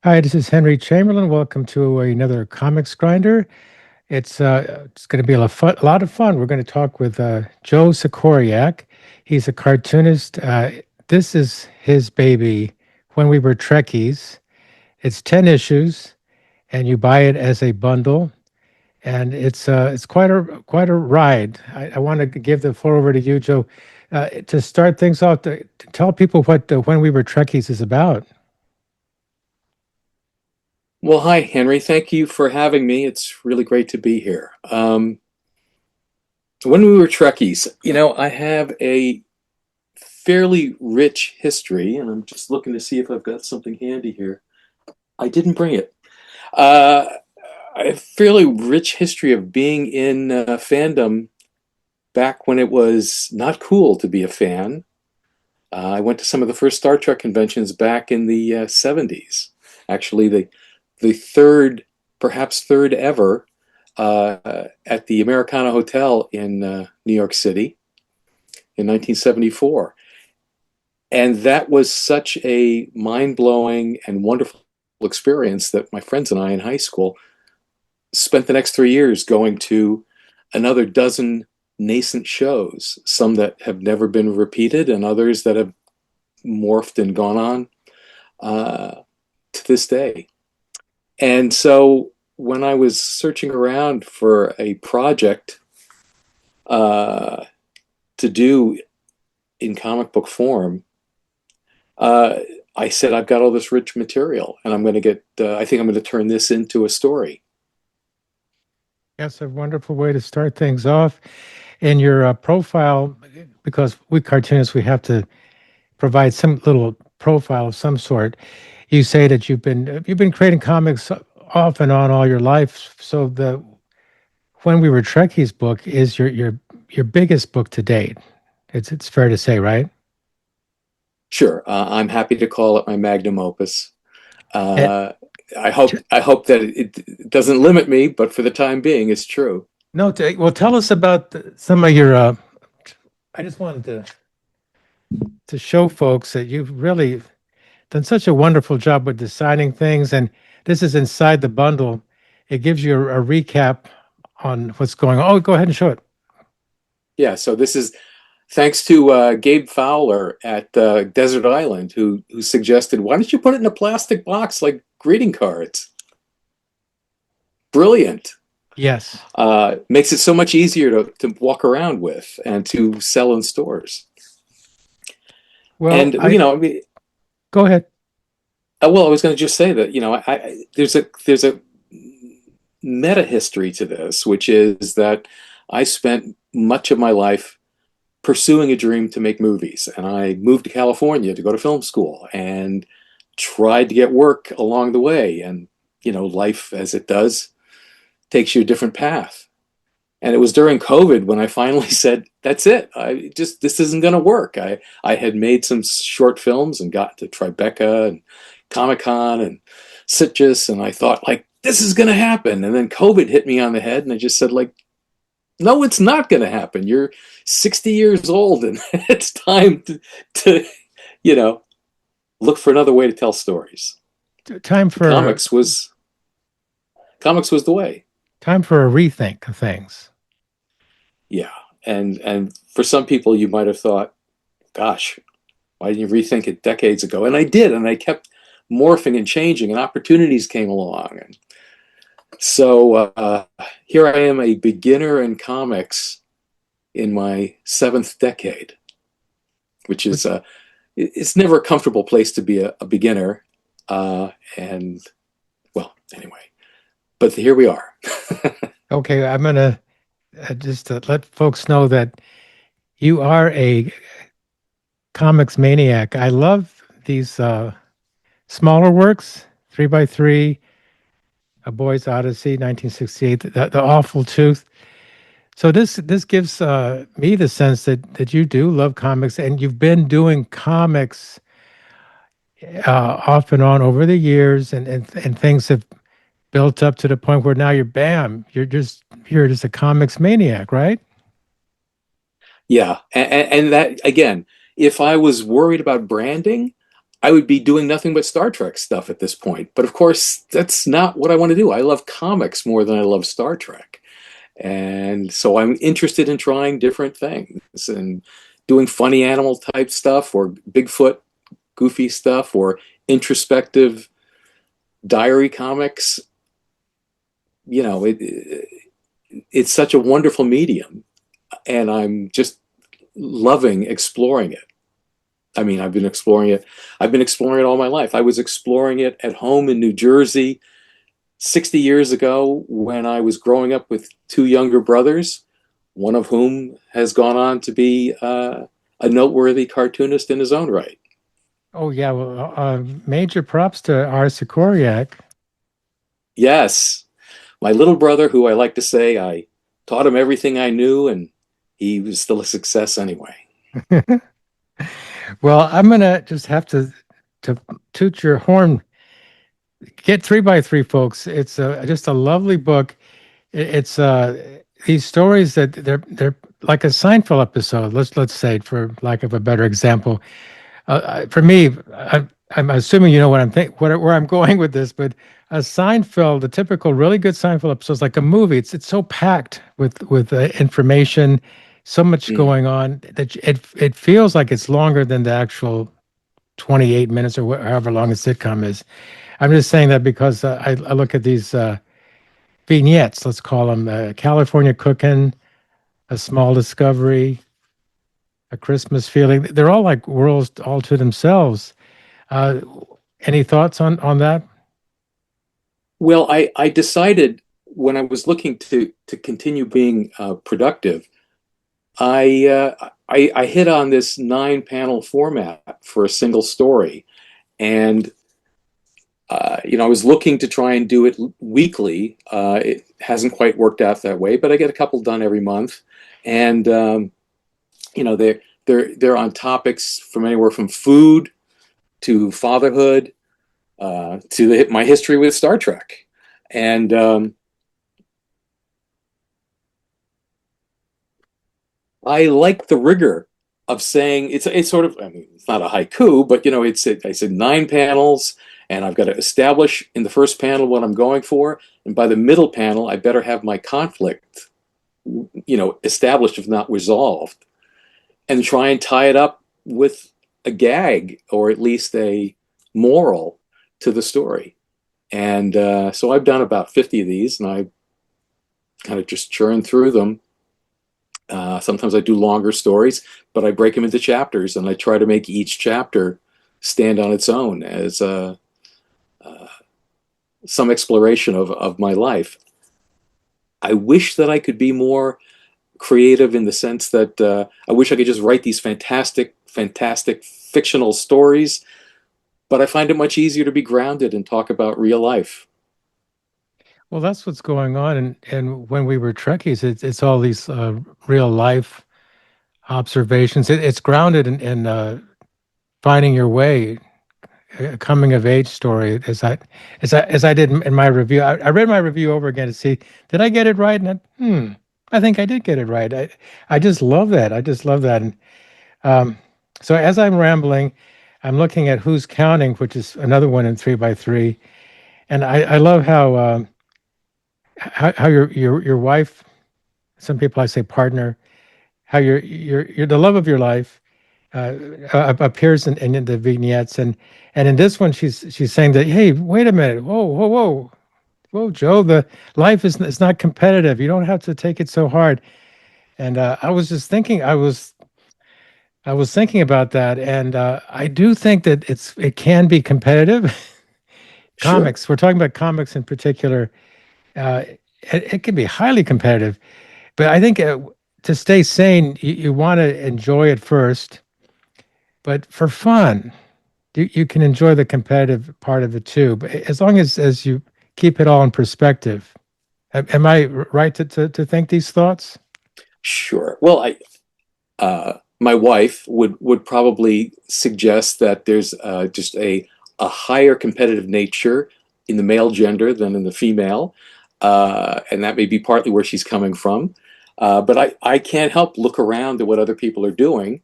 Hi, this is Henry Chamberlain. Welcome to another Comics Grinder. It's going to be a lot of fun. We're going to talk with Joe Sikoryak. He's a cartoonist. This is his baby. When we were Trekkies, it's 10 issues, and you buy it as a bundle, and it's quite a ride. I want to give the floor over to you, Joe, to start things off. To tell people what When We Were Trekkies is about. Well, hi, Henry. Thank you for having me. It's really great to be here. When we were Trekkies, I have a fairly rich history, and I'm just looking to see if I've got something handy here. I didn't bring it. Uh, a fairly rich history of being in fandom back when it was not cool to be a fan. I went to some of the first Star Trek conventions back in the 70s. Actually, the third, perhaps third ever, at the Americana Hotel in New York City in 1974. And that was such a mind blowing and wonderful experience that my friends and I in high school spent the next 3 years going to another dozen nascent shows, some that have never been repeated and others that have morphed and gone on to this day. And so when I was searching around for a project uh, to do in comic book form, uh, I said, I've got all this rich material and I'm going to I think I'm going to turn this into a story. That's a wonderful way to start things off. In your profile, because we cartoonists, we have to provide some little profile of some sort. You say that you've been creating comics off and on all your life. So the When We Were Trekkies book is your biggest book to date. It's fair to say, right? Sure, I'm happy to call it my magnum opus. And, Uh, I hope that it doesn't limit me, but for the time being, it's true. no, well, tell us about some of your. I just wanted to show folks that you've really done such a wonderful job with designing things. And this is inside the bundle. It gives you a recap on what's going on. Oh, go ahead and show it. Yeah, so this is thanks to Gabe Fowler at Desert Island, who suggested, why don't you put it in a plastic box like greeting cards? Brilliant. Yes. Makes it so much easier to walk around with and to sell in stores. Well, And I mean, go ahead. well, I was going to just say that there's a meta history to this, which is that I spent much of my life pursuing a dream to make movies, and I moved to California to go to film school and tried to get work along the way. And life, as it does, takes you a different path. And it was during COVID when I finally said, "That's it. This isn't going to work." I had made some short films and got to Tribeca and Comic Con and Citrus, and I thought, like, this is going to happen. And then COVID hit me on the head, and I just said, like, no, it's not going to happen. You're 60 years old, and it's time to you know look for another way to tell stories. Time for Comics was comics was the way. time for a rethink of things. Yeah, and for some people, you might have thought, "Gosh, why didn't you rethink it decades ago?" And I did, and I kept morphing and changing, and opportunities came along, and so here I am, a beginner in comics in my seventh decade, which is it's never a comfortable place to be a beginner, and well, anyway, but here we are. Okay, I'm gonna just let folks know that you are a comics maniac. I love these smaller works, three by three, A Boy's Odyssey, 1968, the Awful Truth. So this gives me the sense that you do love comics, and you've been doing comics off and on over the years, and things have built up to the point where now you're just a comics maniac, right? Yeah, and that again, if I was worried about branding, I would be doing nothing but Star Trek stuff at this point. But of course, that's not what I want to do. I love comics more than I love Star Trek. And so I'm interested in trying different things and doing funny animal type stuff or Bigfoot goofy stuff or introspective diary comics. You know, it's such a wonderful medium, and I'm just loving exploring it. I mean, I've been exploring it. I've been exploring it all my life. I was exploring it at home in New Jersey 60 years ago when I was growing up with two younger brothers, one of whom has gone on to be a noteworthy cartoonist in his own right. Oh yeah, well, major props to R. Sikoryak. Yes, my little brother, who I like to say I taught him everything I knew, and he was still a success anyway. Well, I'm gonna just have to toot your horn. Get 3 by 3, folks. It's just a lovely book. It's these stories that they're like a Seinfeld episode. Let's say, for lack of a better example. For me, I'm assuming you know what where I'm going with this, but a Seinfeld, a typical really good Seinfeld episode is like a movie. It's so packed with information, so much Mm. going on that it feels like it's longer than the actual 28 minutes or however long a sitcom is. I'm just saying that because I look at these vignettes, let's call them California Cooking, A Small Discovery, A Christmas Feeling. They're all like worlds all to themselves. Uh, any thoughts on that? Well, I decided when I was looking to continue being productive, I hit on this 9 panel format for a single story, and I was looking to try and do it weekly. It hasn't quite worked out that way, but I get a couple done every month, and they're on topics from anywhere from food to fatherhood to my history with Star Trek, and I like the rigor of saying it's sort of, I mean, it's not a haiku, but I said 9 panels, and I've got to establish in the first panel what I'm going for, and by the middle panel I better have my conflict established if not resolved, and try and tie it up with a gag or at least a moral to the story. And so I've done about 50 of these, and I kind of just churn through them. Sometimes I do longer stories, but I break them into chapters, and I try to make each chapter stand on its own as uh, some exploration of my life. I wish that I could be more creative in the sense that I wish I could just write these fantastic fictional stories, but I find it much easier to be grounded and talk about real life. Well, that's what's going on. And when we were Trekkies, it's all these real life observations. It's grounded in finding your way, a coming of age story. As I did in my review, I read my review over again to see did I get it right, and I think I did get it right. I just love that. I just love that. And um, so as I'm rambling, I'm looking at Who's Counting, which is another one in 3 by 3, and I love how your wife, some people I say partner, how your the love of your life appears in the vignettes, and in this one she's saying that, hey, wait a minute, whoa, Joe, the life is it's not competitive, you don't have to take it so hard. And I was just thinking, I was thinking about that, and I do think that it can be competitive. Sure. Comics, we're talking about comics in particular. It can be highly competitive, but I think to stay sane, you want to enjoy it first, but for fun, you can enjoy the competitive part of it too. But as long as you keep it all in perspective. Am I right to think these thoughts? Sure. Well, my wife would probably suggest that there's just a higher competitive nature in the male gender than in the female, and that may be partly where she's coming from. But I can't help look around at what other people are doing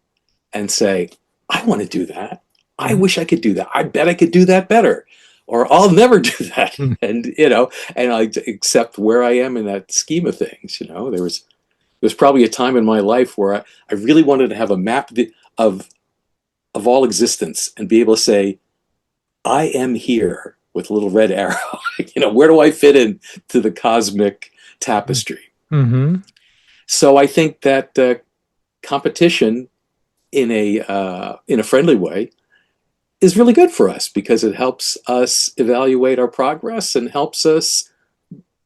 and say, I want to do that. I wish I could do that. I bet I could do that better, or I'll never do that. Mhm. And and I accept where I am in that scheme of things. There was probably a time in my life where I really wanted to have a map of of all existence and be able to say, I am here with a little red arrow. Where do I fit in to the cosmic tapestry? Mm-hmm. So I think that competition in a friendly way is really good for us because it helps us evaluate our progress and helps us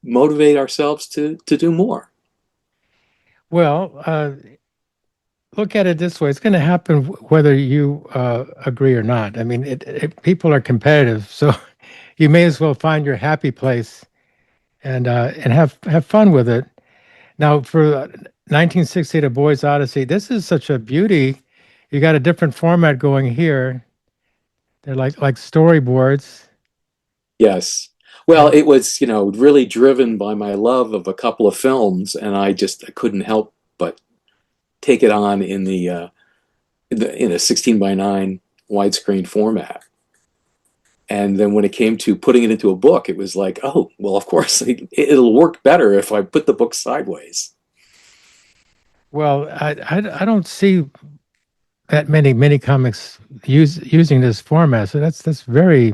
motivate ourselves to do more. Well, look at it this way: it's going to happen whether you agree or not. I mean, people are competitive, so you may as well find your happy place and have fun with it. Now, for 1968, A Boy's Odyssey, this is such a beauty. You got a different format going here. They're like storyboards, Yes. Well, and it was, really driven by my love of a couple of films, and I couldn't help but take it on in a 16 by 9 widescreen format. And then when it came to putting it into a book, it was like, oh, well, of course, it'll work better if I put the book sideways. well, I don't see that many comics using this format. So that's very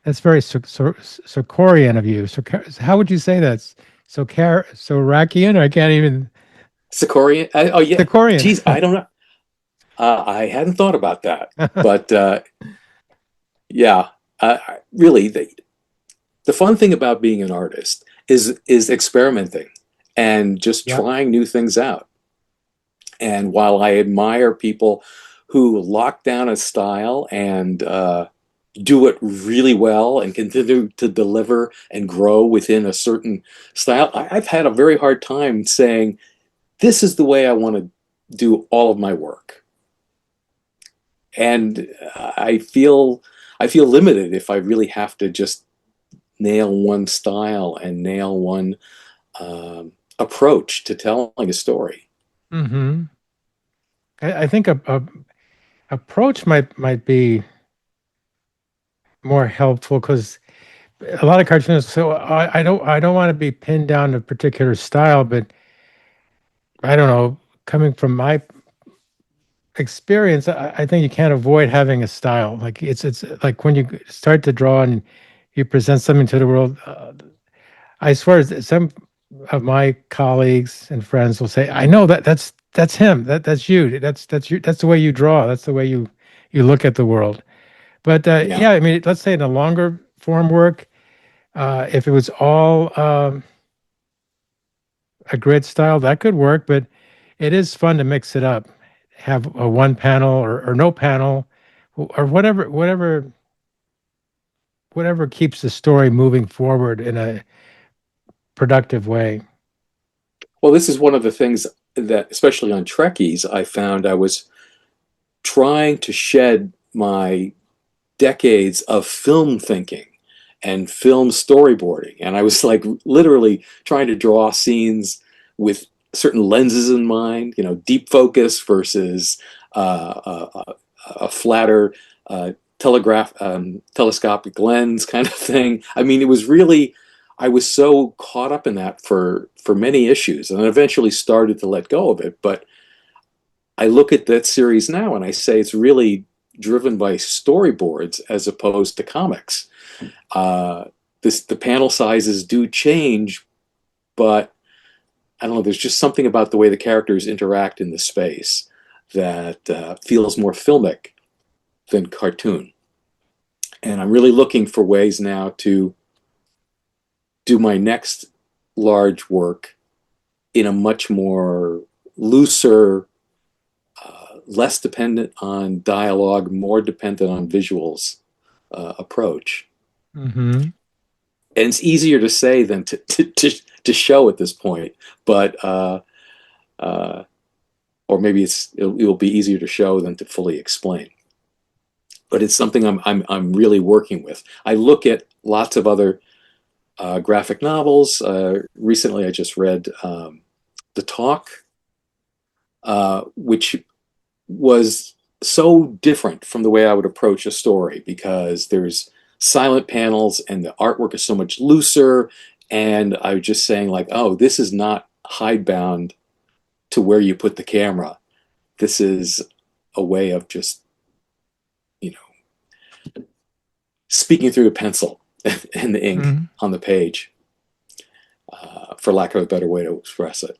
Sokorian of you. So how would you say that? Sorakian? I can't even Sikoryak, oh yeah, Sokorian. geez, I don't know. I hadn't thought about that, but yeah, really, the fun thing about being an artist is experimenting and just Yep. trying new things out. And while I admire people who lock down a style and do it really well and continue to deliver and grow within a certain style, I've had a very hard time saying, this is the way I want to do all of my work. And I feel limited if I really have to just nail one style and nail one approach to telling a story. Mm-hmm. I think a approach might be more helpful because a lot of cartoonists. So I don't want to be pinned down to a particular style, but I don't know. Coming from my experience, I think you can't avoid having a style. Like it's like when you start to draw and you present something to the world. I swear, some of my colleagues and friends will say, "I know that's him. That's you. That's you. That's the way you draw. That's the way you look at the world." But Yeah. yeah, I mean, let's say in a longer form work, if it was all a grid style, that could work. But it is fun to mix it up, have a one panel or no panel, or whatever keeps the story moving forward in a productive way. Well, this is one of the things that, especially on Trekkies, I found I was trying to shed my decades of film thinking and film storyboarding. And I was like literally trying to draw scenes with certain lenses in mind, deep focus versus a flatter telescopic lens kind of thing. I mean, it was really, I was so caught up in that for many issues, and eventually started to let go of it. But I look at that series now and I say it's really driven by storyboards as opposed to comics. Uh, the panel sizes do change, but I don't know. There's just something about the way the characters interact in the space that feels more filmic than cartoon. And I'm really looking for ways now to do my next large work in a much more looser, less dependent on dialogue, more dependent on visuals approach. Hmm. And it's easier to say than to show at this point, but uh, or maybe it will be easier to show than to fully explain. But it's something I'm really working with. I look at lots of other graphic novels. Recently, I just read The Talk, which was so different from the way I would approach a story because there's silent panels and the artwork is so much looser. And I was just saying, like, oh, this is not hidebound to where you put the camera. This is a way of just, you know, speaking through a pencil and the ink Mhm. on the page, for lack of a better way to express it.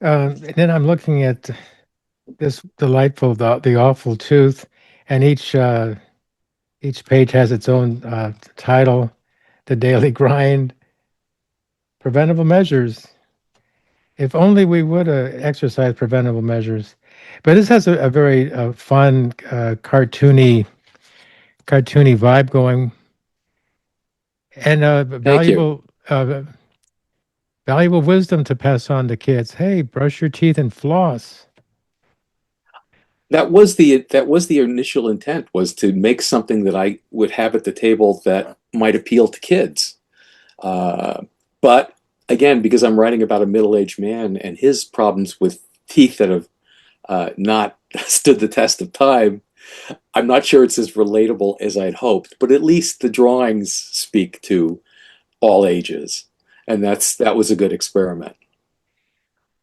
And then I'm looking at this delightful, the awful tooth, and each page has its own title, the daily grind, preventable measures. If only we would exercise preventable measures. But this has a very fun, cartoony vibe going, and Thank you. valuable wisdom to pass on to kids. Hey, brush your teeth and floss. That was the initial intent, was to make something that I would have at the table that might appeal to kids. But again, because I'm writing about a middle-aged man and his problems with teeth that have not stood the test of time, I'm not sure it's as relatable as I'd hoped. But at least the drawings speak to all ages, and that was a good experiment.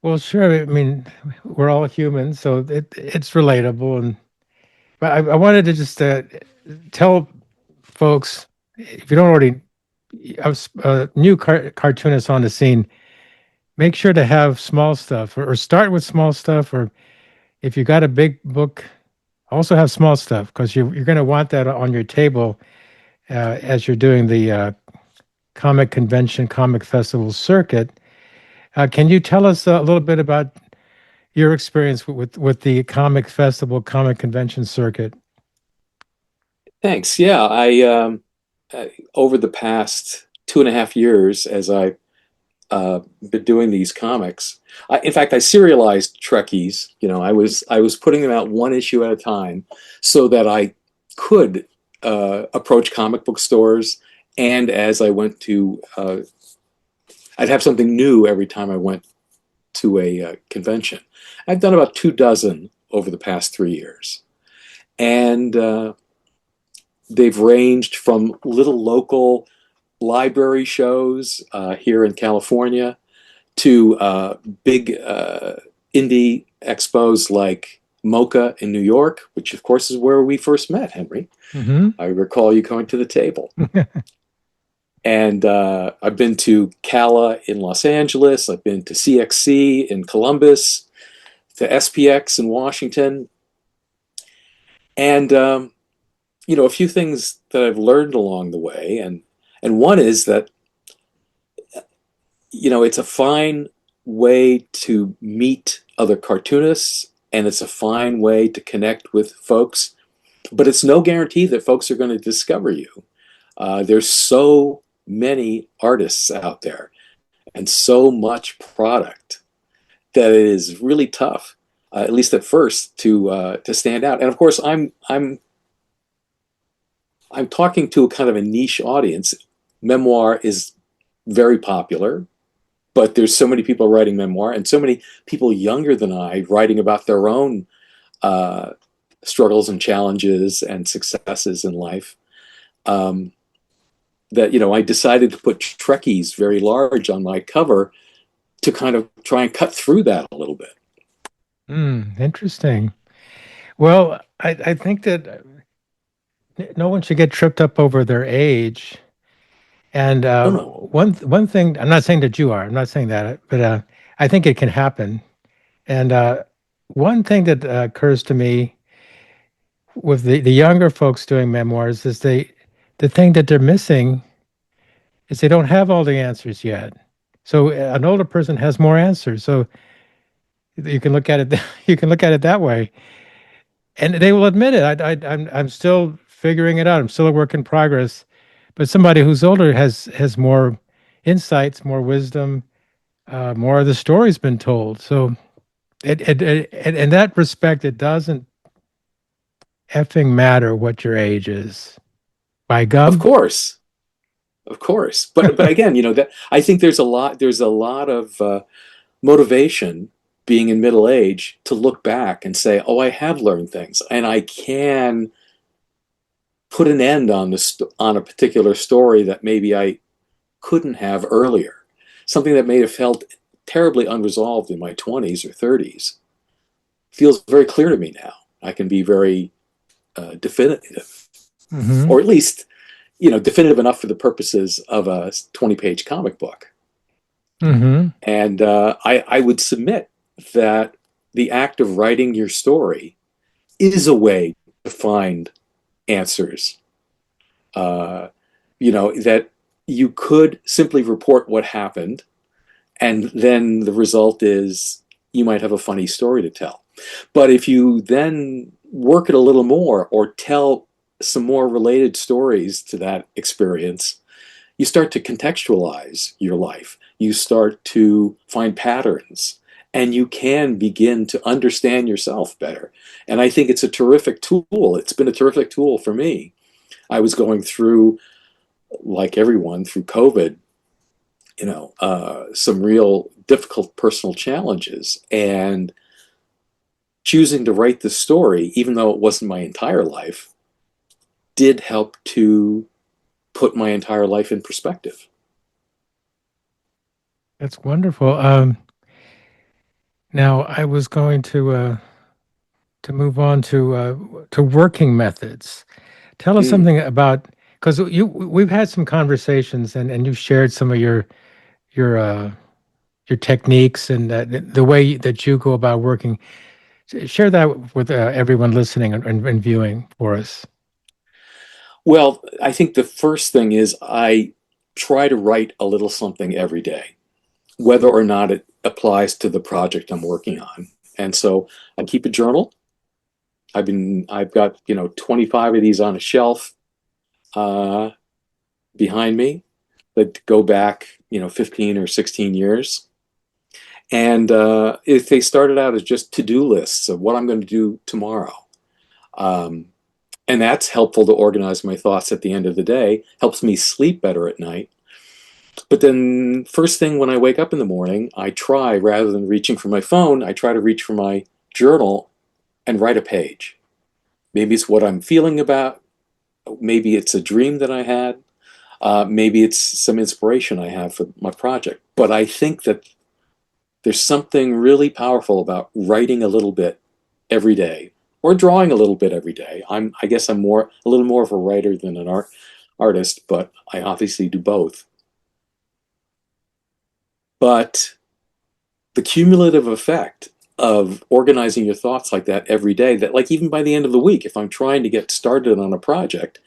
Well, sure. I mean, we're all humans, so it's relatable. And but I wanted to just tell folks, if you don't already, new cartoonists on the scene, make sure to have small stuff, or start with small stuff. Or if you got a big book, also have small stuff because you're going to want that on your table as you're doing the comic convention, comic festival circuit. Can you tell us a little bit about your experience with the comic festival, comic convention circuit? Thanks. Yeah, I over the past 2.5 years, as I been doing these comics. In fact, I serialized Trekkies. I was putting them out one issue at a time, so that I could approach comic book stores, and as I went to, I'd have something new every time I went to a convention. I've done about 2 dozen over the past 3 years, and they've ranged from little local library shows here in California to big indie expos like Mocha in New York, which of course is where we first met, Henry. Hmm. I recall you coming to the table. And I've been to Cala in Los Angeles. I've been to CXC in Columbus, to SPX in Washington. And, a few things that I've learned along the way. And one is that, it's a fine way to meet other cartoonists, and it's a fine way to connect with folks, but it's no guarantee that folks are going to discover you. There's so many artists out there and so much product that it is really tough, at least at first, to stand out. And of course, I'm talking to a kind of a niche audience. Memoir is very popular, but there's so many people writing memoir and so many people younger than I writing about their own uh, struggles and challenges and successes in life. Um, that I decided to put Trekkies very large on my cover to kind of try and cut through that a little bit. Interesting. Well, I think that no one should get tripped up over their age. And Oh no, one thing, I'm not saying that you are, I'm not saying that, but I think it can happen. And one thing that occurs to me with the younger folks doing memoirs is the thing that they're missing is they don't have all the answers yet. So an older person has more answers. So you can look at it you can look at it that way, and they will admit it. I'm still figuring it out. I'm still a work in progress. But somebody who's older has more insights, more wisdom, more of the story's been told. So in that respect, it doesn't effing matter what your age is. By of gum. course, of course. But again, that I think there's a lot of motivation being in middle age to look back and say, oh, I have learned things and I can put an end on on a particular story that maybe I couldn't have earlier. Something that may have felt terribly unresolved in my 20s or 30s feels very clear to me now. I can be very definitive, Mm-hmm. or at least, definitive enough for the purposes of a 20-page comic book. Mm-hmm. And I would submit that the act of writing your story is a way to find answers. That you could simply report what happened, and then the result is you might have a funny story to tell. But if you then work it a little more or tell some more related stories to that experience, you start to contextualize your life. You start to find patterns and you can begin to understand yourself better. And I think it's a terrific tool. It's been a terrific tool for me. I was going through, like everyone, through COVID, some real difficult personal challenges. And choosing to write this story, even though it wasn't my entire life, did help to put my entire life in perspective. That's wonderful. Now I was going to move on to working methods. Tell us Mm. something about, because we've had some conversations and you've shared some of your your techniques and the way that you go about working. Share that with everyone listening and viewing for us. Well, I think the first thing is I try to write a little something every day, whether or not it applies to the project I'm working on. And so I keep a journal. I've got 25 of these on a shelf uh, behind me that go back 15 or 16 years. And if they started out as just to-do lists of what I'm going to do tomorrow, um, and that's helpful to organize my thoughts at the end of the day, helps me sleep better at night. But then first thing when I wake up in the morning, I try, rather than reaching for my phone, I try to reach for my journal and write a page. Maybe it's what I'm feeling about. Maybe it's a dream that I had. Maybe it's some inspiration I have for my project. But I think that there's something really powerful about writing a little bit every day or drawing a little bit every day. I guess I'm a little more of a writer than an artist, but I obviously do both. But the cumulative effect of organizing your thoughts like that every day, that like even by the end of the week, if I'm trying to get started on a project,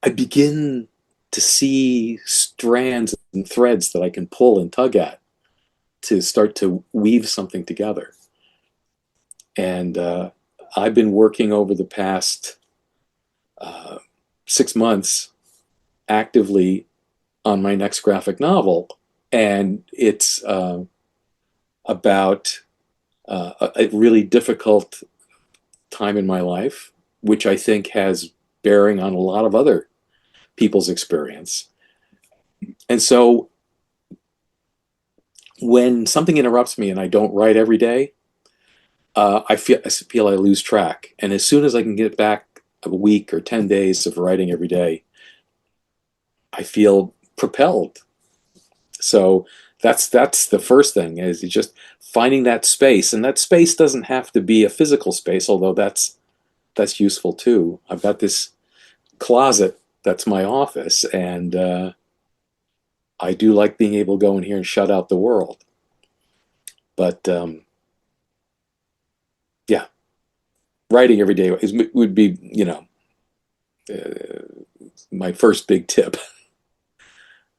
I begin to see strands and threads that I can pull and tug at to start to weave something together. And I've been working over the past uh, 6 months actively on my next graphic novel, and it's about a really difficult time in my life, which I think has bearing on a lot of other people's experience. And so when something interrupts me and I don't write every day, I feel I lose track. And as soon as I can get back a week or 10 days of writing every day, I feel propelled. So that's the first thing, is just finding that space. And that space doesn't have to be a physical space, although that's useful too. I've got this closet that's my office, and I do like being able to go in here and shut out the world. But yeah, writing every day would be, my first big tip.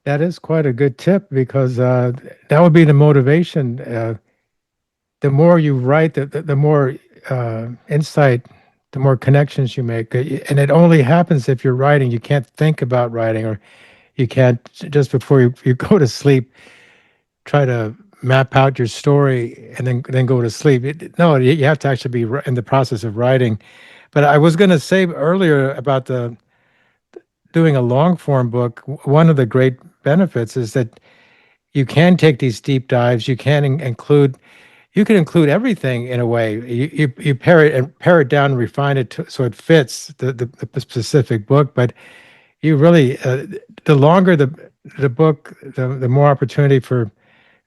That is quite a good tip because that would be the motivation. The more you write, the more insight, the more connections you make. And it only happens if you're writing. You can't think about writing, or you can't just before you go to sleep try to map out your story and then go to sleep. No, you have to actually be in the process of writing. But I was going to say earlier about the doing a long form book. One of the great benefits is that you can take these deep dives. You can include you can include everything in a way. You pare it down and refine it so it fits the specific book. But you really, the longer the book, the more opportunity for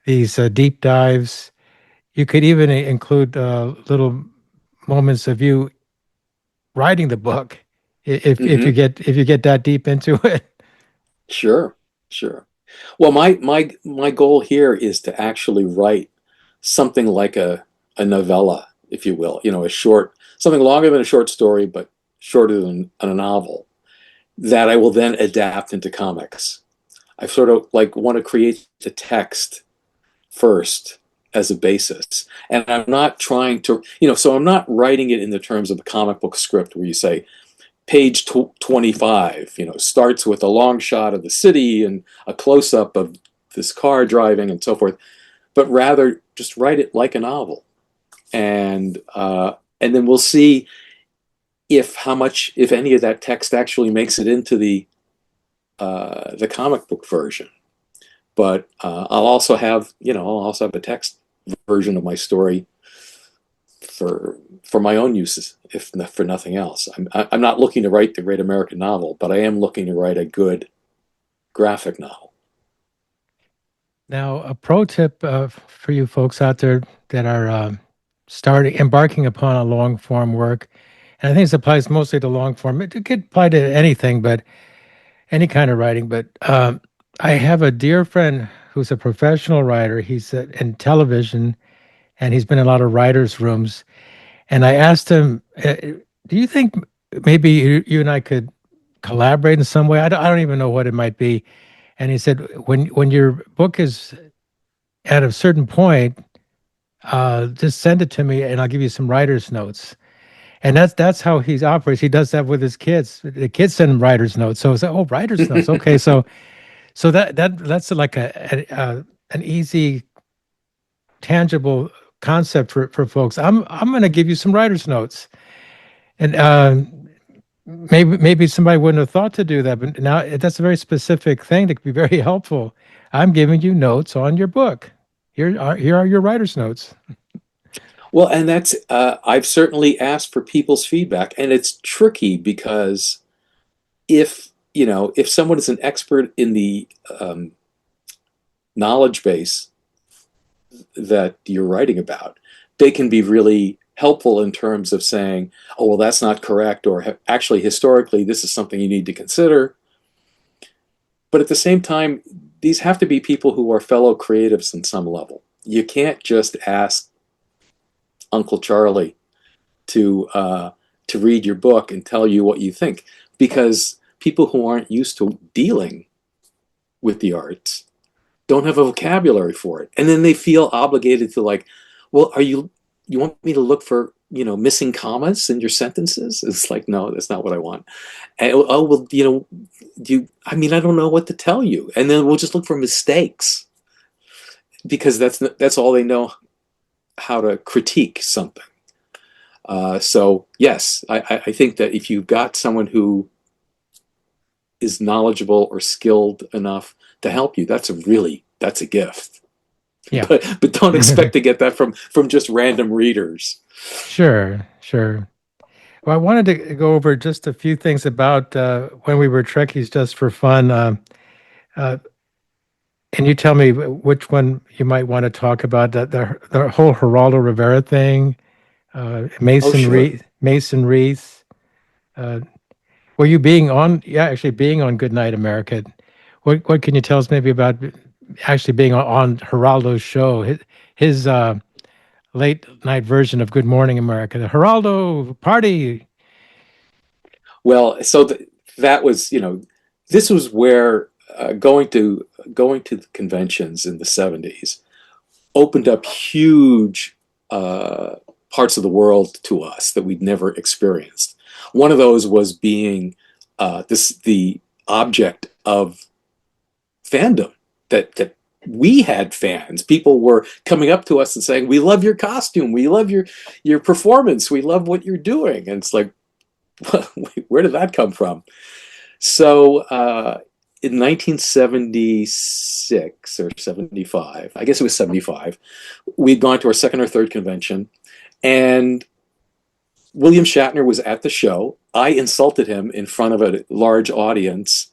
these deep dives. You could even include little moments of you writing the book Hmm. if you get that deep into it. Sure, sure. Well, my goal here is to actually write something like a novella, if you will, a short, something longer than a short story, but shorter than a novel that I will then adapt into comics. I sort of like want to create the text first as a basis. And I'm not trying to, so I'm not writing it in the terms of a comic book script where you say, page 25, starts with a long shot of the city and a close up of this car driving and so forth, but rather just write it like a novel. And then we'll see if how much, if any of that text actually makes it into the comic book version. But I'll also have a text version of my story for my own uses, if for nothing else. I'm not looking to write the great American novel, but I am looking to write a good graphic novel. Now, a pro tip for you folks out there that are starting embarking upon a long form work, and I think this applies mostly to long form. It could apply to anything, but any kind of writing. But I have a dear friend who's a professional writer. He's in television, and he's been in a lot of writers' rooms. And I asked him, "Do you think maybe you and I could collaborate in some way? I don't even know what it might be." And he said, "When your book is at a certain point, just send it to me, and I'll give you some writer's notes." And that's how he operates. He does that with his kids. The kids send him writer's notes. So it's like, oh, writer's notes. Okay, so that's like an easy, tangible concept for folks. I'm going to give you some writer's notes, and maybe somebody wouldn't have thought to do that, but now that's a very specific thing that could be very helpful. I'm giving you notes on your book. Here are your writer's notes. Well, and that's I've certainly asked for people's feedback, and it's tricky because if someone is an expert in the knowledge base that you're writing about, they can be really helpful in terms of saying, oh, well, that's not correct, or actually, historically, this is something you need to consider. But at the same time, these have to be people who are fellow creatives on some level. You can't just ask Uncle Charlie to read your book and tell you what you think, because people who aren't used to dealing with the arts don't have a vocabulary for it, and then they feel obligated to like, well, you want me to look for missing commas in your sentences? It's like, no, that's not what I want. And, oh well, do you? I mean, I don't know what to tell you, and then we'll just look for mistakes because that's all they know how to critique something. So yes, I think that if you've got someone who is knowledgeable or skilled enough to help you, that's a gift. Yeah. But don't expect to get that from just random readers. Sure, sure. Well, I wanted to go over just a few things about when we were Trekkies just for fun. Uh, and you tell me which one you might want to talk about. The whole Geraldo Rivera thing, Oh, sure. Mason Reese. Uh, were you being on? Yeah, actually being on Good Night America. What can you tell us maybe about actually being on Geraldo's show? His late night version of Good Morning America. The Geraldo party. Well, so that was, this was where going to the conventions in the 70s opened up huge parts of the world to us that we'd never experienced. One of those was being the object of fandom, that we had fans. People were coming up to us and saying, "We love your costume. We love your performance. We love what you're doing." And it's like, where did that come from? So in 1976 or 75, I guess it was 75, we'd gone to our second or third convention, and William Shatner was at the show. I insulted him in front of a large audience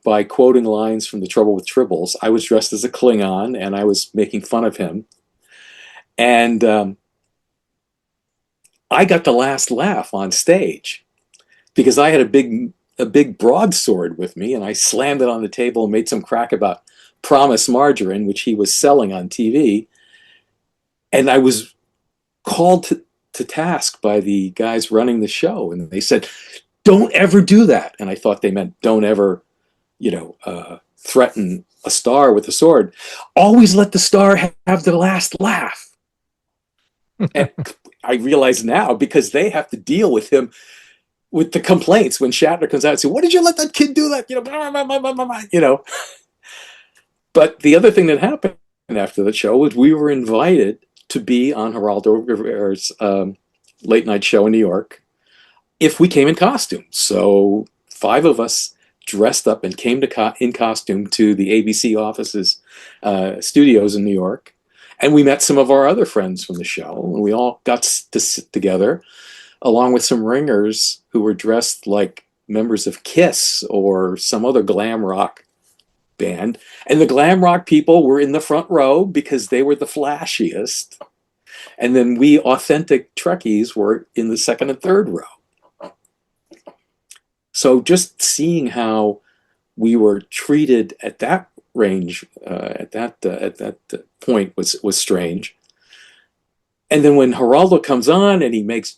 by quoting lines from The Trouble with Tribbles. I was dressed as a Klingon and I was making fun of him. And I got the last laugh on stage because I had a big broadsword with me, and I slammed it on the table and made some crack about Promise Margarine, which he was selling on TV. And I was called to task by the guys running the show, and they said, "Don't ever do that." And I thought they meant don't ever, threaten a star with a sword. Always let the star have the last laugh. And I realize now because they have to deal with him with the complaints when Shatner comes out and says, "What did you let that kid do that?" Blah, blah, blah, blah, blah, you know. But the other thing that happened after the show was we were invited to be on Geraldo Rivera's late night show in New York if we came in costume. So 5 of us dressed up and came in costume to the ABC offices studios in New York. And we met some of our other friends from the show, and we all got to sit together along with some ringers who were dressed like members of Kiss or some other glam rock band. And the glam rock people were in the front row because they were the flashiest. And then we authentic Trekkies were in the second and third row. So just seeing how we were treated at that range, at that point was strange. And then when Geraldo comes on and he makes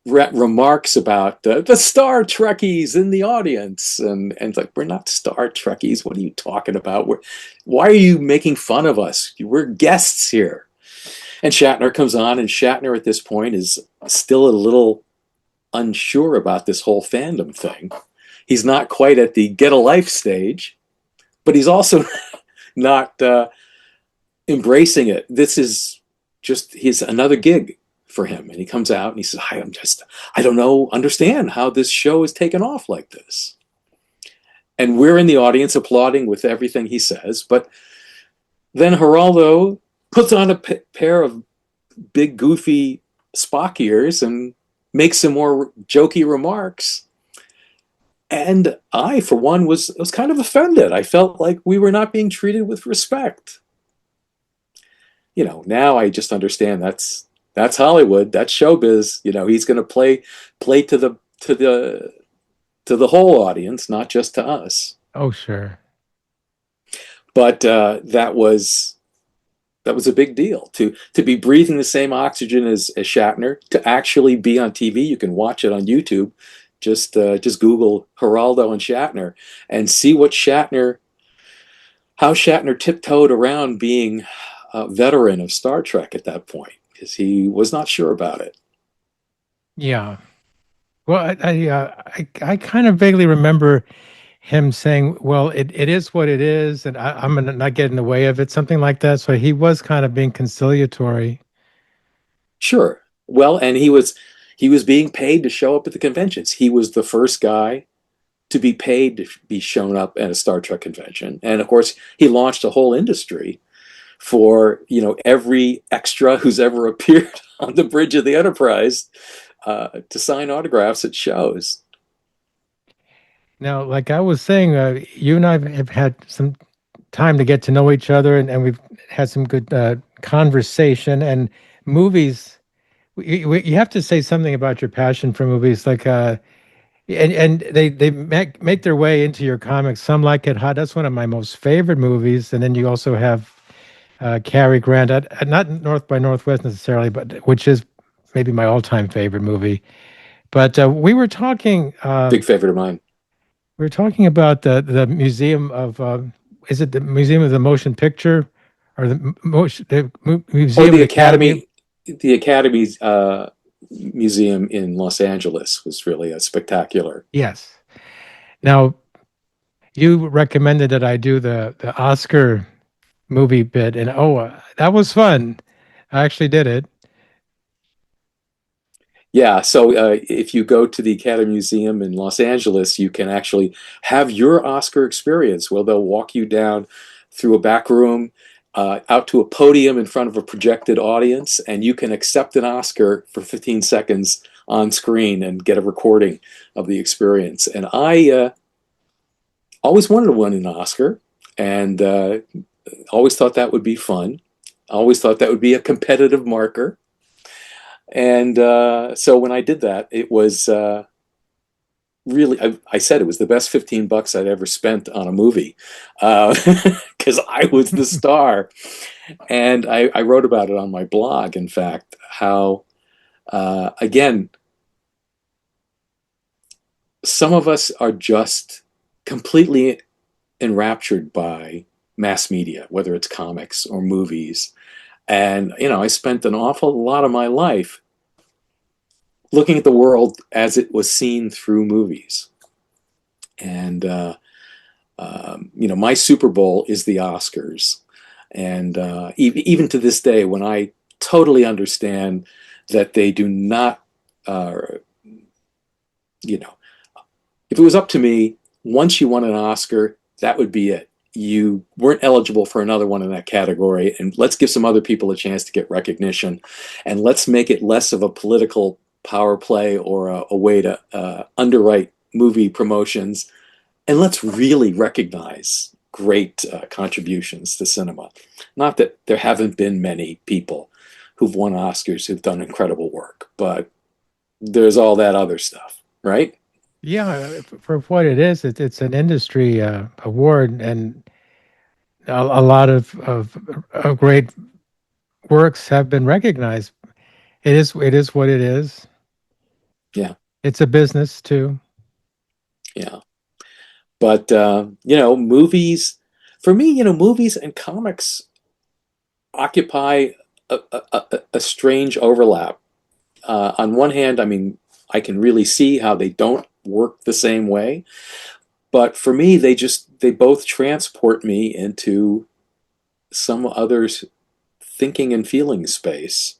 remarks about the Star Trekkies in the audience, and it's like, we're not Star Trekkies. What are you talking about? Why are you making fun of us? We're guests here. And Shatner comes on, and Shatner at this point is still a little unsure about this whole fandom thing. He's not quite at the get a life stage, but he's also not embracing it. This is just his another gig for him. And he comes out and he says, I don't know, understand how this show is taken off like this. And we're in the audience applauding with everything he says. But then Geraldo puts on a pair of big, goofy Spock ears and makes some more jokey remarks. And I, for one, was kind of offended. I felt like we were not being treated with respect. Now I just understand that's Hollywood, that's showbiz. He's going to play to the whole audience, not just to us. Oh, sure. But that was a big deal to be breathing the same oxygen as Shatner, to actually be on TV. You can watch it on YouTube. Just Google Geraldo and Shatner and see how Shatner tiptoed around being a veteran of Star Trek at that point, because he was not sure about it. Yeah. Well, I kind of vaguely remember him saying, "Well, it is what it is, and I'm gonna not get in the way of it," something like that. So he was kind of being conciliatory. Sure. Well, and he was being paid to show up at the conventions. He was the first guy to be paid to be shown up at a Star Trek convention. And of course, he launched a whole industry for every extra who's ever appeared on the bridge of the Enterprise to sign autographs at shows. Now, like I was saying, you and I have had some time to get to know each other, and we've had some good conversation. And movies, you have to say something about your passion for movies, like and they make their way into your comics. Some Like It Hot. That's one of my most favorite movies. And then you also have Cary Grant, not North by Northwest necessarily, but which is maybe my all-time favorite movie. But we were talking. Big favorite of mine. We were talking about the museum of is it the Museum of the Motion Picture or the Or Museum of the the Academy? Academy's museum in Los Angeles was really a spectacular. Yes. Now you recommended that I do the Oscar movie bit, and that was fun. I actually did it. Yeah, so if you go to the Academy Museum in Los Angeles, you can actually have your Oscar experience where they'll walk you down through a back room, out to a podium in front of a projected audience, and you can accept an Oscar for 15 seconds on screen and get a recording of the experience. And I always wanted to win an Oscar, and always thought that would be fun. Always thought that would be a competitive marker. And so when I did that, it was really, I said it was the best 15 bucks I'd ever spent on a movie because I was the star. And I wrote about it on my blog, in fact, how, again, some of us are just completely enraptured by mass media, whether it's comics or movies. And, I spent an awful lot of my life looking at the world as it was seen through movies. And my Super Bowl is the Oscars, and even to this day, when I totally understand that they do not, uh, you know, if it was up to me, once you won an Oscar, that would be it. You weren't eligible for another one in that category, and let's give some other people a chance to get recognition, and let's make it less of a political power play or a way to underwrite movie promotions, and let's really recognize great contributions to cinema. Not that there haven't been many people who've won Oscars who've done incredible work, but there's all that other stuff, right? Yeah, for what it is, it's an industry award, and a lot of great works have been recognized. It is what it is. Yeah, It's a business too. yeah. But movies, for me, movies and comics occupy a strange overlap. On one hand, I mean, I can really see how they don't work the same way, but for me, they both transport me into some other's thinking and feeling space,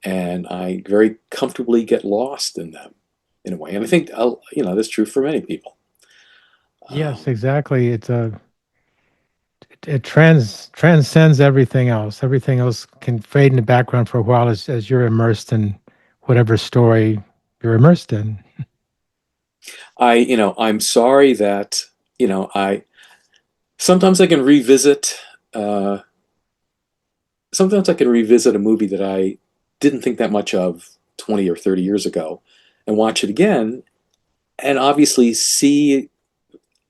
and I very comfortably get lost in them in a way. And I think that's true for many people. Yes, Um, exactly. It transcends everything else. Everything else can fade in the background for a while as you're immersed in whatever story you're immersed in. I'm sorry that I sometimes I can revisit. Uh, Sometimes I can revisit a movie that I didn't think that much of 20 or 30 years ago, and watch it again, and obviously see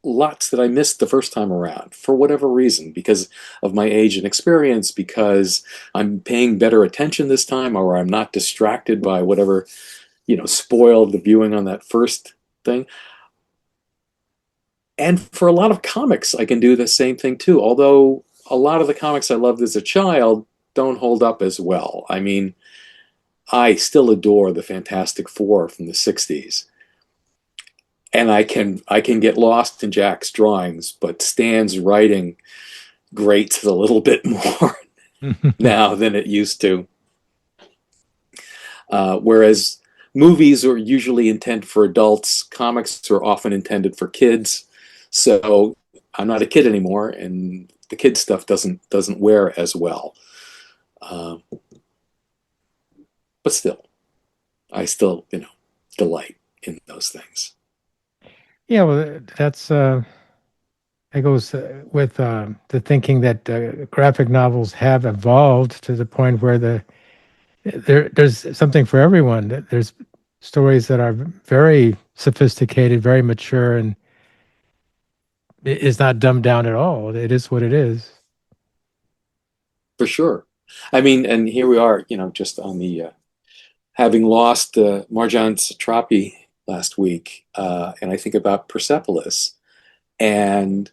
lots that I missed the first time around for whatever reason, because of my age and experience, because I'm paying better attention this time, or I'm not distracted by whatever, spoiled the viewing on that first thing. And for a lot of comics, I can do the same thing too, although a lot of the comics I loved as a child don't hold up as well. I mean, I still adore the Fantastic Four from the 60s. And I can get lost in Jack's drawings, but Stan's writing grates a little bit more now than it used to. Whereas movies are usually intended for adults, comics are often intended for kids. So I'm not a kid anymore, and the kid stuff doesn't wear as well. Uh, but still, I still delight in those things. Yeah, well, that goes with the thinking that graphic novels have evolved to the point where there's something for everyone. There's stories that are very sophisticated, very mature, and it is not dumbed down at all. It is what it is. For sure. I mean, and here we are, just on the having lost Marjan Satrapi last week, and I think about Persepolis, and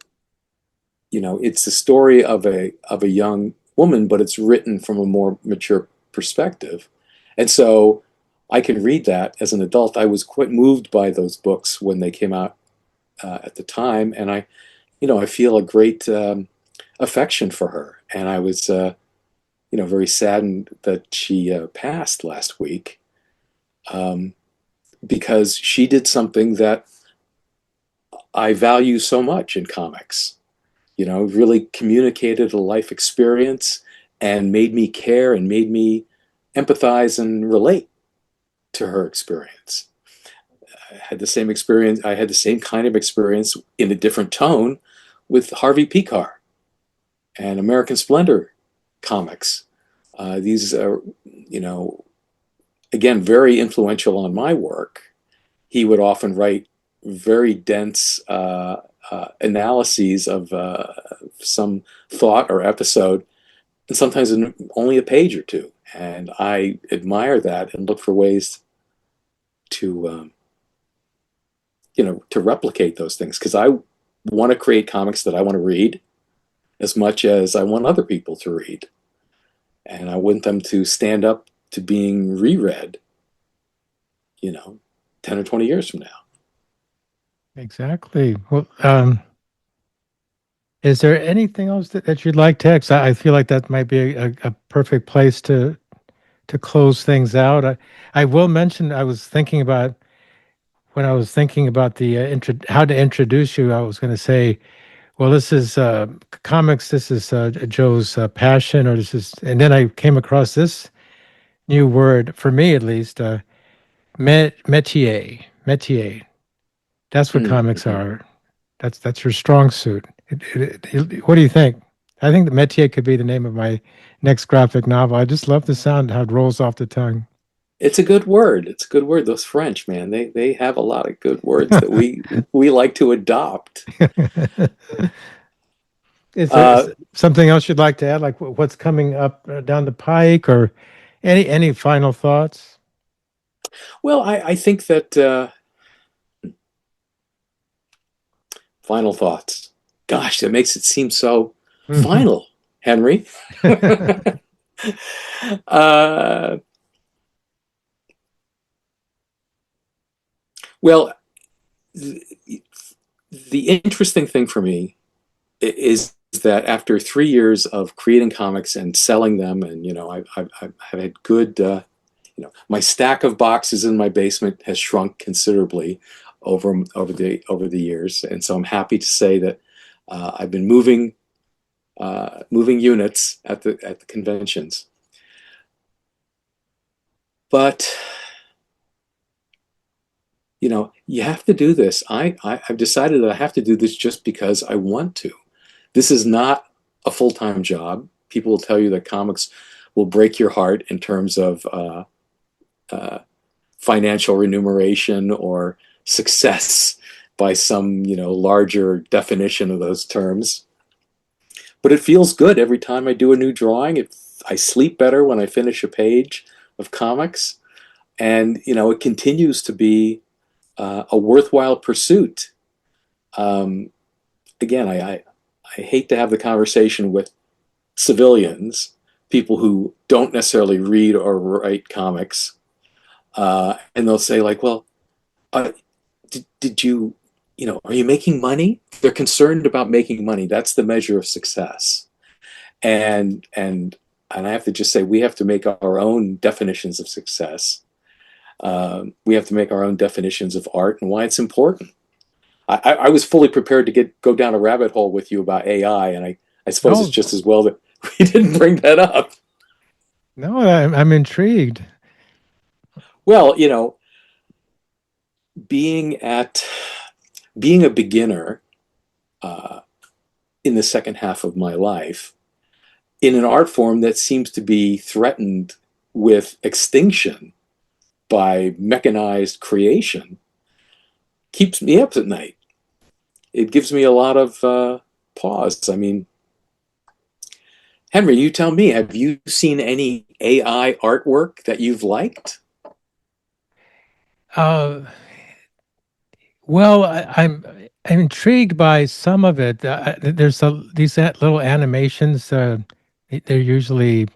it's a story of a young woman, but it's written from a more mature perspective, and so I can read that as an adult. I was quite moved by those books when they came out at the time, and I feel a great affection for her, and I was very saddened that she passed last week. um, because she did something that I value so much in comics. Really communicated a life experience and made me care and made me empathize and relate to her experience. I had the same experience. I had the same kind of experience in a different tone with Harvey Pekar and American Splendor comics. These are, again, very influential on my work. He would often write very dense analyses of some thought or episode, and sometimes in only a page or two. And I admire that and look for ways to, to replicate those things because I want to create comics that I want to read as much as I want other people to read. And I want them to stand up to being reread, 10 or 20 years from now. Exactly. Well, is there anything else that you'd like to add? 'Cause I feel like that might be a perfect place to close things out. I will mention I was thinking about when I was thinking about the how to introduce you. I was going to say, well, this is comics. This is Joe's passion, or this is, and then I came across this new word for me at least, métier. Métier. That's what comics Mm-hmm. are. That's your strong suit. What do you think? I think the métier could be the name of my next graphic novel. I just love the sound, how it rolls off the tongue. It's a good word. It's a good word. Those French, man, they have a lot of good words that we like to adopt. Is there Uh, something else you'd like to add, like what's coming up down the pike, or any final thoughts? well, I think that final thoughts. Gosh, that makes it seem so final, Henry. uh, well, the interesting thing for me is that after 3 years of creating comics and selling them, and I've had good, my stack of boxes in my basement has shrunk considerably over the years, and so I'm happy to say that I've been moving units at the conventions, but you have to do this. I've decided that I have to do this just because I want to. This is not a full-time job. People will tell you that comics will break your heart in terms of uh, financial remuneration or success by some larger definition of those terms. But it feels good every time I do a new drawing. I sleep better when I finish a page of comics, and it continues to be a worthwhile pursuit. Um, Again, I hate to have the conversation with civilians, people who don't necessarily read or write comics, and they'll say like, "Well, uh, did you, are you making money?" They're concerned about making money. That's the measure of success. And I have to just say, we have to make our own definitions of success. We have to make our own definitions of art and why it's important. I was fully prepared to go down a rabbit hole with you about AI, and I suppose it's No, just as well that we didn't bring that up. no, I'm intrigued. Well, being at being a beginner uh, in the second half of my life in an art form that seems to be threatened with extinction by mechanized creation keeps me up at night. It gives me a lot of pause. I mean, Henry, you tell me, have you seen any AI artwork that you've liked? Uh, well, I'm intrigued by some of it. There's these little animations. They're usually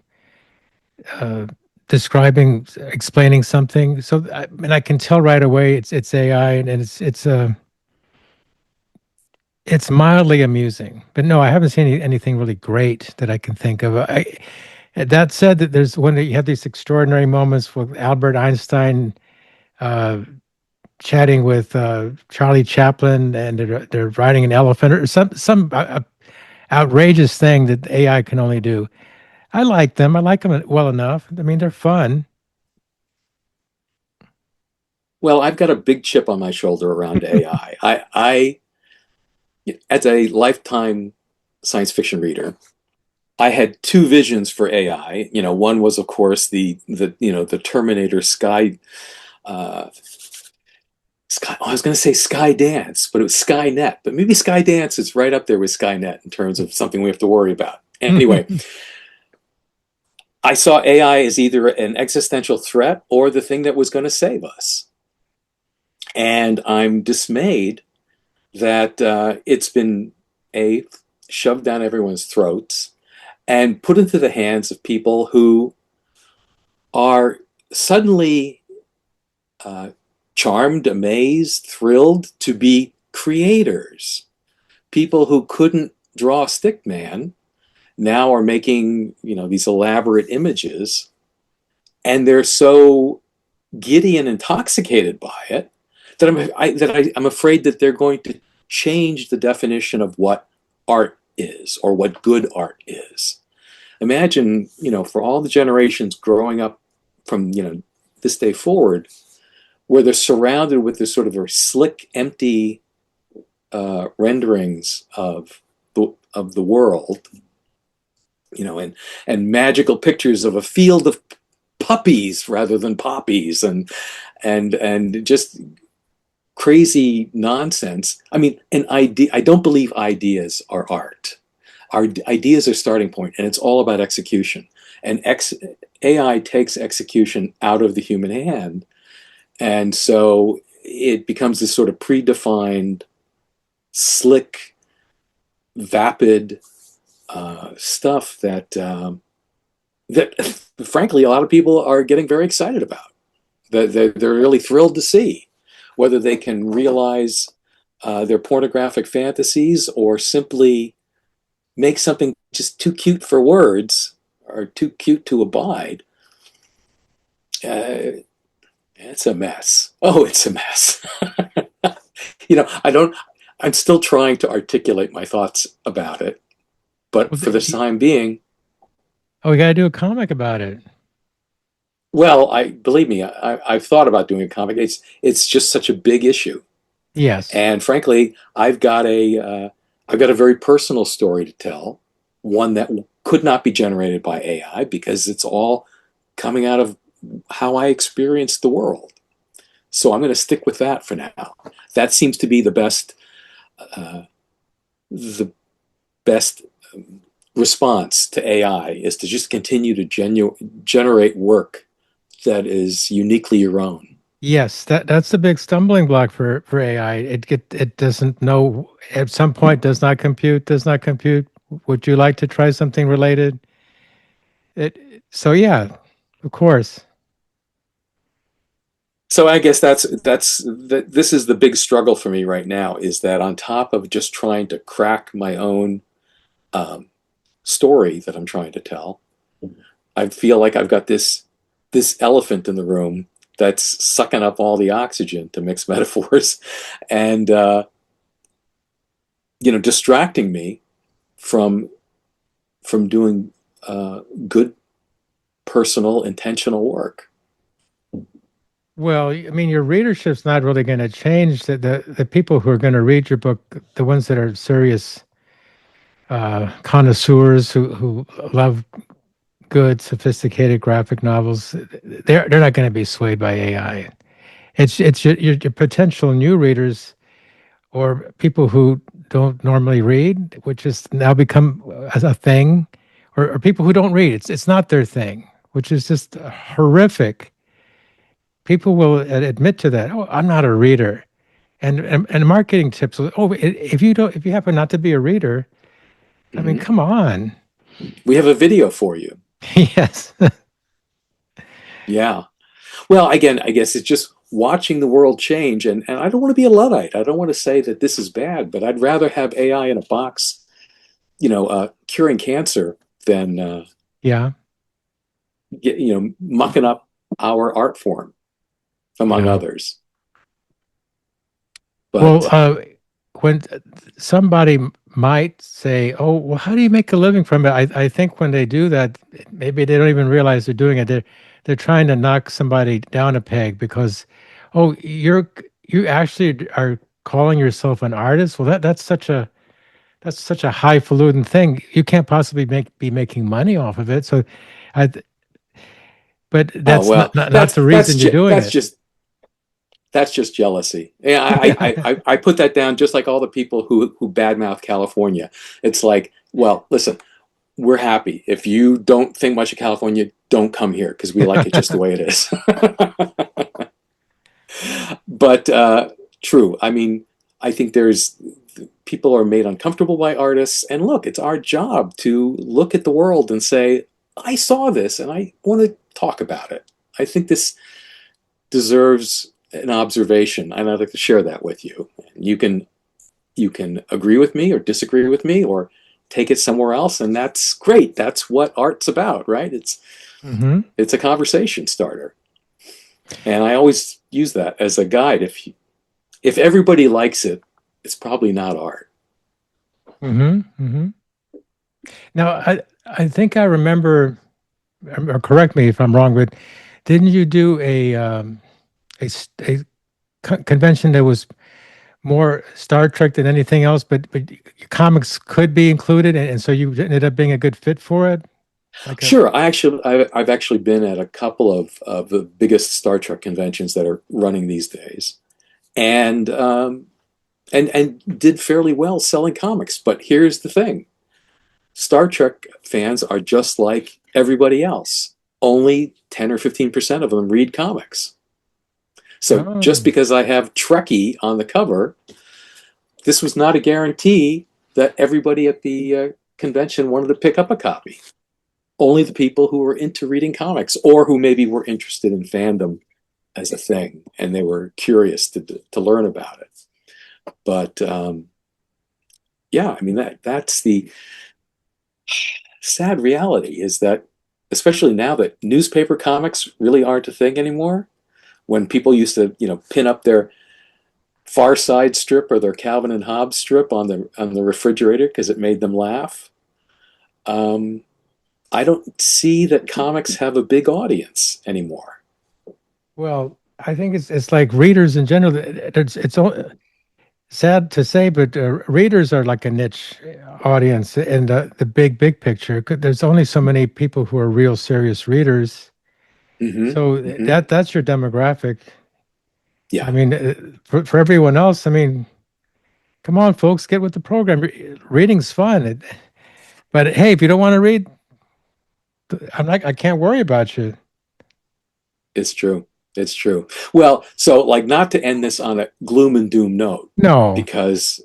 uh, describing, explaining something. So, and I can tell right away it's AI, and it's mildly amusing. But no, I haven't seen anything really great that I can think of. That said, that there's when you have these extraordinary moments with Albert Einstein uh, chatting with Charlie Chaplin, and they're riding an elephant or some outrageous thing that AI can only do. I like them. I like them well enough. I mean, they're fun. Well, I've got a big chip on my shoulder around AI. As a lifetime science fiction reader, I had two visions for AI. One was, of course, the Terminator Sky. Oh, I was going to say Sky Dance, but it was Skynet. But maybe Sky Dance is right up there with Skynet in terms of something we have to worry about. Anyway, I saw AI as either an existential threat or the thing that was going to save us. And I'm dismayed that it's been a shoved down everyone's throats and put into the hands of people who are suddenly uh, charmed, amazed, thrilled to be creators. People who couldn't draw a stick man now are making these elaborate images, and they're so giddy and intoxicated by it that I'm afraid that they're going to change the definition of what art is or what good art is. Imagine, for all the generations growing up from this day forward, where they're surrounded with this sort of very slick, empty renderings of the world, and magical pictures of a field of puppies rather than poppies, and just crazy nonsense. I mean, an idea. I don't believe ideas are art. Our ideas are starting point, and it's all about execution. And AI takes execution out of the human hand, and so it becomes this sort of predefined, slick, vapid stuff that frankly a lot of people are getting very excited about. That they're really thrilled to see whether they can realize their pornographic fantasies or simply make something just too cute for words or too cute to abide. Uh, it's a mess. Oh, it's a mess. I don't. I'm still trying to articulate my thoughts about it, but Well, for the time being, oh, we got to do a comic about it. well, I believe me, I've thought about doing a comic. It's just such a big issue, Yes. and frankly, I've got a very personal story to tell, one that could not be generated by AI because it's all coming out of how I experienced the world. So I'm going to stick with that for now. That seems to be uh, the best response to AI is to just continue to generate work that is uniquely your own. Yes, that's the big stumbling block for AI. It doesn't know at some point does not compute, does not compute. Would you like to try something related? So yeah, of course. So I guess this is the big struggle for me right now, is that on top of just trying to crack my own um, story that I'm trying to tell, I feel like I've got this elephant in the room that's sucking up all the oxygen, to mix metaphors, and distracting me from doing good, personal, intentional work. Well, I mean, your readership's not really going to change. The people who are going to read your book, the ones that are serious connoisseurs who love good, sophisticated graphic novels, they're not going to be swayed by AI. It's your potential new readers or people who don't normally read, which has now become as a thing, or people who don't read. It's not their thing, which is just horrific. People will admit to that. Oh, I'm not a reader. And marketing tips. Oh, if you happen not to be a reader, I mean, Mm-hmm. come on. We have a video for you. Yes. Yeah. Well, again, I guess it's just watching the world change, and I don't want to be a luddite. I don't want to say that this is bad, but I'd rather have AI in a box, curing cancer than Yeah. mucking up our art form. among Yeah. others. Well, But when somebody might say, "Oh, well, how do you make a living from it?" I think when they do that, maybe they don't even realize they're doing it. They're trying to knock somebody down a peg because, oh, you actually are calling yourself an artist. Well, that's such a highfalutin thing. You can't possibly be making money off of it. So, I, but oh that's well, not the reason you're doing it. that's just jealousy. Yeah, I put that down just like all the people who badmouth California. It's like, well, listen, we're happy. If you don't think much of California, don't come here because we like it just the way it is. But true. I mean, I think there's people are made uncomfortable by artists, and look, it's our job to look at the world and say, I saw this and I want to talk about it. I think this deserves an observation, and I'd like to share that with you. You can agree with me or disagree with me or take it somewhere else, and that's great. That's what art's about, right? Hmm. It's a conversation starter, and I always use that as a guide. If everybody likes it, it's probably not art. Hmm. Hmm. Now, I think I remember, or correct me if I'm wrong, but didn't you do a convention that was more Star Trek than anything else, but comics could be included, and so you ended up being a good fit for it? Like a Sure, I've actually been at a couple of the biggest Star Trek conventions that are running these days, and and did fairly well selling comics. But here's the thing: Star Trek fans are just like everybody else. Only 10 or 15% of them read comics. So just oh, because I have Trekkie on the cover, this was not a guarantee that everybody at the convention wanted to pick up a copy. Only the people who were into reading comics or who maybe were interested in fandom as a thing and they were curious to learn about it. But yeah, I mean that's the sad reality is that especially now that newspaper comics really aren't a thing anymore. When people used to, pin up their Far Side strip or their Calvin and Hobbes strip on the refrigerator because it made them laugh. Um, I don't see that comics have a big audience anymore. well, I think it's like readers in general. Sad to say, but readers are like a niche audience in the big picture. There's only so many people who are real serious readers. Mm-hmm. So Mm-hmm. that's your demographic. I Yeah, mean, for everyone else, I mean, come on, folks, get with the program. Reading's fun. But hey, if you don't want to read, I can't worry about you. it's true. It's true. Well, so like not to end this on a gloom and doom note, No. because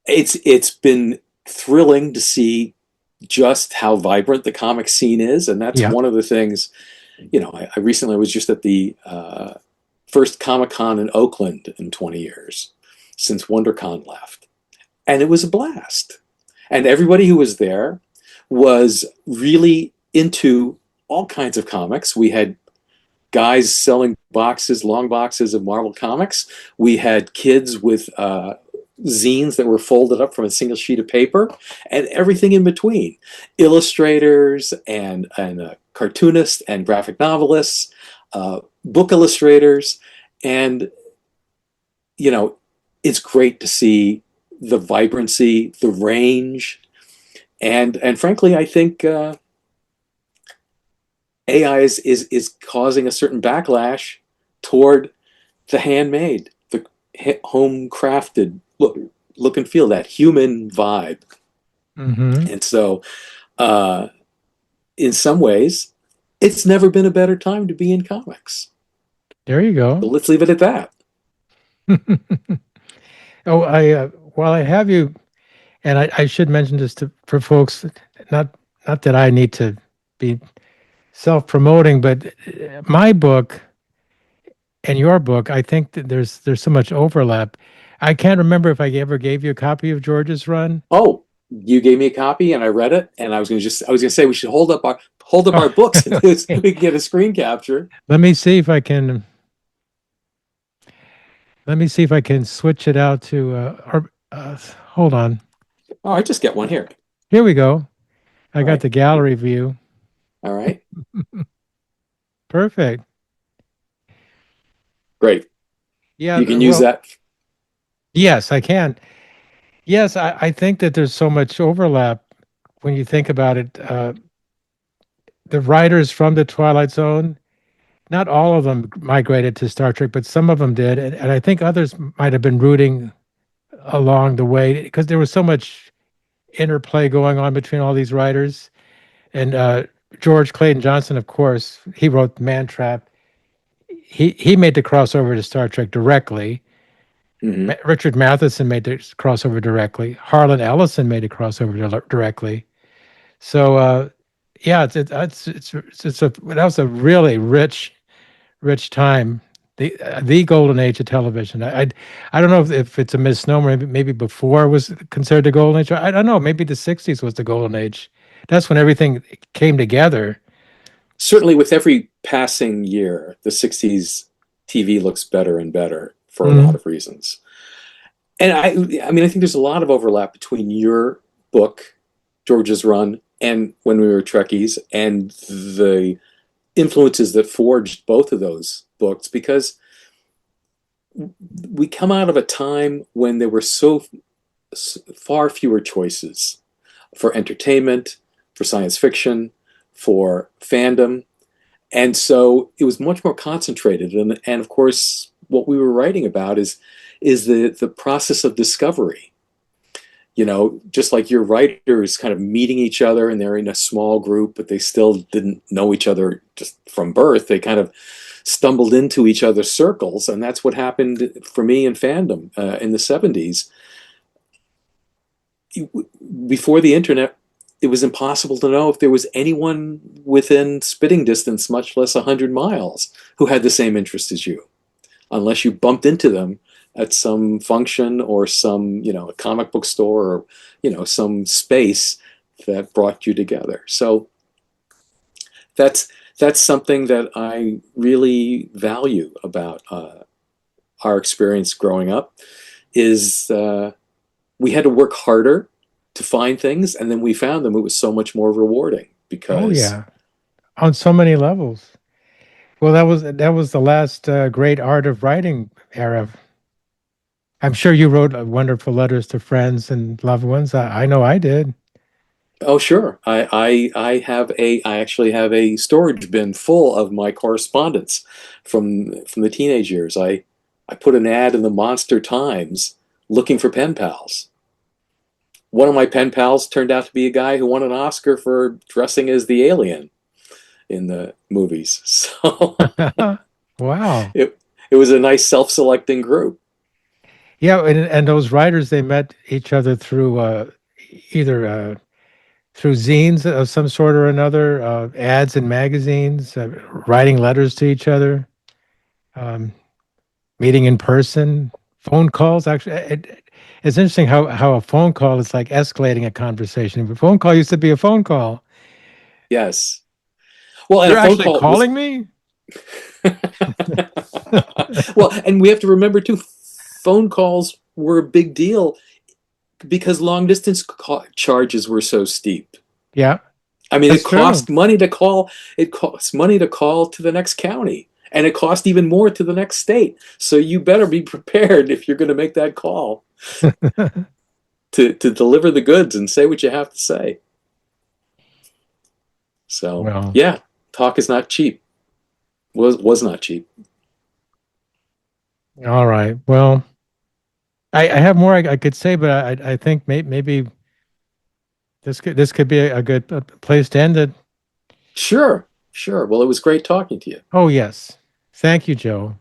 it's been thrilling to see just how vibrant the comic scene is, and that's Yeah. one of the things. I recently was just at the first Comic Con in Oakland in 20 years since WonderCon left, and it was a blast. And everybody who was there was really into all kinds of comics. We had guys selling long boxes of Marvel comics. We had kids with zines that were folded up from a single sheet of paper, and everything in between. Illustrators and cartoonists and graphic novelists, book illustrators, and you know, it's great to see the vibrancy, the range, and frankly, I think AI is causing a certain backlash toward the handmade, the home crafted look and feel, that human vibe. Hmm. And so, uh, in some ways, it's never been a better time to be in comics. There you So go. let's leave it at that. Oh, while I have you, and I should mention this for folks, not not that I need to be self-promoting, but my book and your book, I think that there's so much overlap. I can't remember if I ever gave you a copy of George's Run. Oh, you gave me a copy and I read it, and I was gonna say we should hold up Oh, our books and we okay. can get a screen capture. Let me see if I can. Let me see if I can switch it out to. Hold on. Oh, I just get one here. Here we go. I All got right. the gallery view. All right. Perfect. Great. Yeah. You can use Well, that. yes, I can. Yes, I think that there's so much overlap when you think about it. The writers from the Twilight Zone, not all of them migrated to Star Trek, but some of them did, and I think others might have been rooting along the way because there was so much interplay going on between all these writers. And George Clayton Johnson, of course, he wrote Man Trap. He made the crossover to Star Trek directly. Hmm. Richard Matheson made the crossover directly. Harlan Ellison made a crossover directly. So yeah, it's a that was a really rich time, the golden age of television. I don't know if it's a misnomer. Maybe before was considered the golden age. I don't know. Maybe the '60s was the golden age. That's when everything came together. Certainly, with every passing year, the 60s TV looks better and better for a lot Mhm. of reasons. And I mean, I think there's a lot of overlap between your book, George's Run, and When We Were Trekkies, and the influences that forged both of those books, because we come out of a time when there were so far fewer choices for entertainment, for science fiction, for fandom. And so it was much more concentrated. And of course, what we were writing about is the process of discovery. You know, just like your writers kind of meeting each other and they're in a small group, but they still didn't know each other just from birth. They kind of stumbled into each other's circles. And that's what happened for me in fandom in the 70s. Before the internet, it was impossible to know if there was anyone within spitting distance, much less 100 miles, who had the same interest as you, unless you bumped into them at some function or some, you know, a comic book store or, you know, some space that brought you together. So that's that's something that I really value about our experience growing up is we had to work harder to find things, and then we found them. It was so much more rewarding Oh because, yeah, on so many levels. Well, that was the last great art of writing era. I'm sure you wrote wonderful letters to friends and loved ones. I know I did. oh sure, I actually have a storage bin full of my correspondence from the teenage years. I put an ad in the Monster Times looking for pen pals. One of my pen pals turned out to be a guy who won an Oscar for dressing as the alien in the movies. So Wow. it it was a nice self-selecting group. Yeah, and those writers they met each other through either through zines of some sort or another, ads in magazines, writing letters to each other, um, meeting in person, phone calls. Actually, it's interesting how a phone call is like escalating a conversation. A phone call used to be a phone call. Yes. Well, and a You're phone actually call was calling me? well, and we have to remember too, phone calls were a big deal because long distance charges were so steep. Yeah, I mean, that's true. it costs money to call to the next county, and it costs even more to the next state. So you better be prepared if you're going to make that call to deliver the goods and say what you have to say. So, Well, yeah, talk is not cheap. Was not cheap. all right. Well, I have more I could say, but I think maybe this could be a good place to end it. Sure, sure. Well, it was great talking to you. Oh yes, thank you, Joe.